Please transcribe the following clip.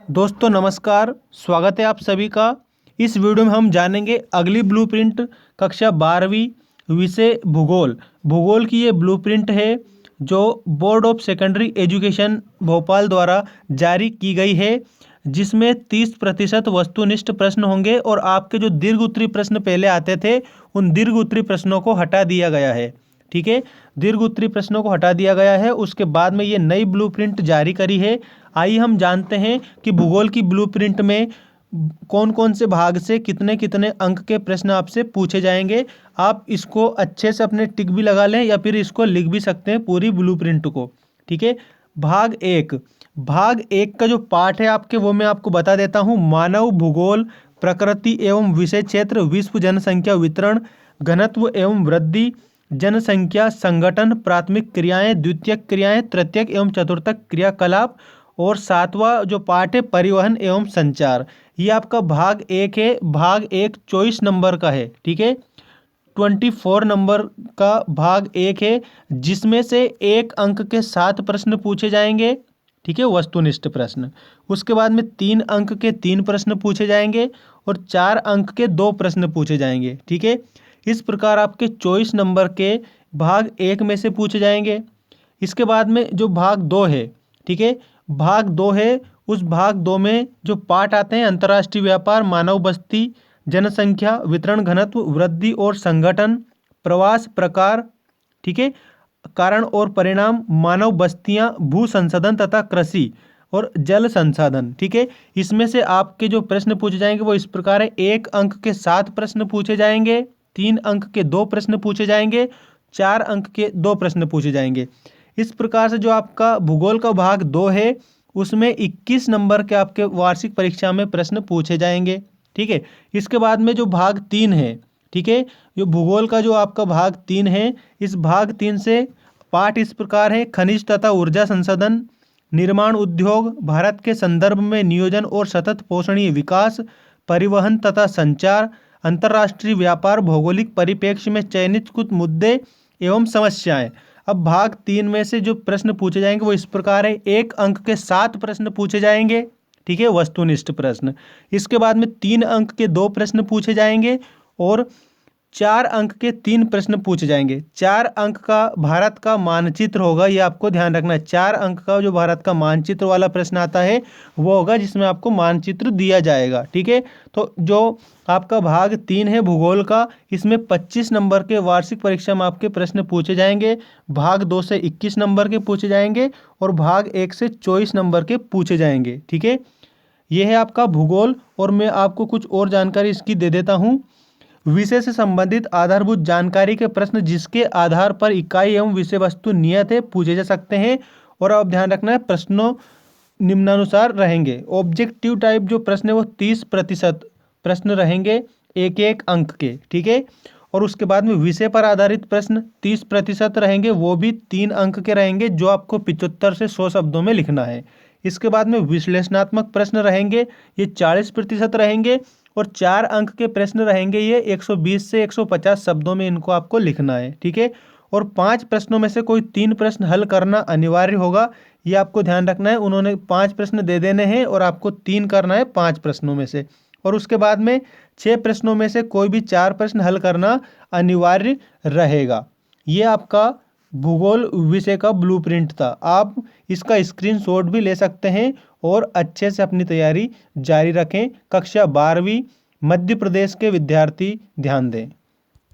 दोस्तों नमस्कार, स्वागत है आप सभी का। इस वीडियो में हम जानेंगे अगली ब्लूप्रिंट कक्षा 12वीं विषय भूगोल। भूगोल की ये ब्लूप्रिंट है जो board of secondary education Bhopal द्वारा जारी की गई है, जिसमें 30% वस्तुनिष्ठ प्रश्न होंगे और आपके जो दीर्घ उत्तरी प्रश्न पहले आते थे उन दीर्घ उत्तरी प्रश्नों को हटा दिया गया है। ठीक है, दीर्घ उत्तरी प्रश्नों को हटा दिया गया है। उसके बाद में ये नई ब्लूप्रिंट जारी करी है। आइए हम जानते हैं कि भूगोल की ब्लूप्रिंट में कौन कौन से भाग से कितने कितने अंक के प्रश्न आपसे पूछे जाएंगे। आप इसको अच्छे से अपने टिक भी लगा लें या फिर इसको लिख भी सकते हैं पूरी ब्लूप्रिंट को। ठीक है, भाग एक का जो पार्ट है आपके वो मैं आपको बता देता हूँ। मानव भूगोल, प्रकृति एवं विषय क्षेत्र, विश्व जनसंख्या वितरण, घनत्व एवं वृद्धि, जनसंख्या संगठन, प्राथमिक क्रियाएं, द्वितीयक क्रियाएं, तृतीयक एवं चतुर्थक क्रियाकलाप, और सातवां जो पार्ट है परिवहन एवं संचार। ये आपका भाग एक है। भाग एक 24 नंबर का है। ठीक है, 24 नंबर का भाग एक है, जिसमें से 1 अंक के 7 प्रश्न पूछे जाएंगे। ठीक है, वस्तुनिष्ठ प्रश्न। उसके बाद में 3 अंक के 3 प्रश्न पूछे जाएंगे और 4 अंक के 2 प्रश्न पूछे जाएंगे। ठीक है, इस प्रकार आपके 24 नंबर के भाग एक में से पूछे जाएंगे। इसके बाद में जो भाग दो है, ठीक है, भाग दो है, उस भाग दो में जो पार्ट आते हैं अंतर्राष्ट्रीय व्यापार, मानव बस्ती, जनसंख्या वितरण, घनत्व, वृद्धि और संगठन, प्रवास प्रकार, ठीक है, कारण और परिणाम, मानव बस्तियां, भू संसाधन तथा कृषि और जल संसाधन। ठीक है, इसमें से आपके जो प्रश्न पूछे जाएंगे वो इस प्रकार है। 1 अंक के 7 प्रश्न पूछे जाएंगे, 3 अंक के 2 प्रश्न पूछे जाएंगे, 4 अंक के 2 प्रश्न पूछे जाएंगे। इस प्रकार से जो आपका भूगोल का भाग 2 है उसमें 21 नंबर के आपके वार्षिक परीक्षा में प्रश्न पूछे जाएंगे। ठीक है, इसके बाद में जो भाग 3 है, ठीक है, जो भूगोल का जो आपका भाग 3 है, इस भाग 3 से पाठ इस प्रकार है। खनिज तथा ऊर्जा संसाधन, निर्माण उद्योग, भारत के संदर्भ में नियोजन और सतत पोषणीय विकास, परिवहन तथा संचार, अंतर्राष्ट्रीय व्यापार, भौगोलिक परिप्रेक्ष्य में चयनित कुछ मुद्दे एवं समस्याएं। अब भाग 3 में से जो प्रश्न पूछे जाएंगे वो इस प्रकार है। 1 अंक के 7 प्रश्न पूछे जाएंगे। ठीक है, वस्तुनिष्ठ प्रश्न। इसके बाद में 3 अंक के 2 प्रश्न पूछे जाएंगे और 4 अंक के 3 प्रश्न पूछे जाएंगे। 4 अंक का भारत का मानचित्र होगा, ये आपको ध्यान रखना है। 4 अंक का जो भारत का मानचित्र वाला प्रश्न आता है वो होगा जिसमें आपको मानचित्र दिया जाएगा। ठीक है, तो जो आपका भाग 3 है भूगोल का, इसमें 25 नंबर के वार्षिक परीक्षा में आपके प्रश्न पूछे जाएंगे। भाग 2 से 21 नंबर के पूछे जाएंगे और भाग 1 से 24 नंबर के पूछे जाएंगे। ठीक है, ये है आपका भूगोल। और मैं आपको कुछ और जानकारी इसकी दे देता हूँ। विषय से संबंधित आधारभूत जानकारी के प्रश्न जिसके आधार पर इकाई एवं विषय वस्तु नियत है पूछे जा सकते हैं। और अब ध्यान रखना है, प्रश्नों निम्नानुसार रहेंगे। ऑब्जेक्टिव टाइप जो प्रश्न है वो 30% प्रश्न रहेंगे, 1-1 अंक के। ठीक है, और उसके बाद में विषय पर आधारित प्रश्न 30% रहेंगे, वो भी 3 अंक के रहेंगे, जो आपको 75 से 100 शब्दों में लिखना है। इसके बाद में विश्लेषणात्मक प्रश्न रहेंगे, ये 40% रहेंगे और 4 अंक के प्रश्न रहेंगे, ये 120 से 150 शब्दों में इनको आपको लिखना है। ठीक है, और 5 प्रश्नों में से कोई 3 प्रश्न हल करना अनिवार्य होगा, ये आपको ध्यान रखना है। उन्होंने 5 प्रश्न दे देने हैं और आपको 3 करना है 5 प्रश्नों में से। और उसके बाद में 6 प्रश्नों में से कोई भी 4 प्रश्न हल करना अनिवार्य रहेगा। ये आपका भूगोल विषय का ब्लूप्रिंट था। आप इसका स्क्रीनशॉट भी ले सकते हैं और अच्छे से अपनी तैयारी जारी रखें। कक्षा 12वीं मध्य प्रदेश के विद्यार्थी ध्यान दें।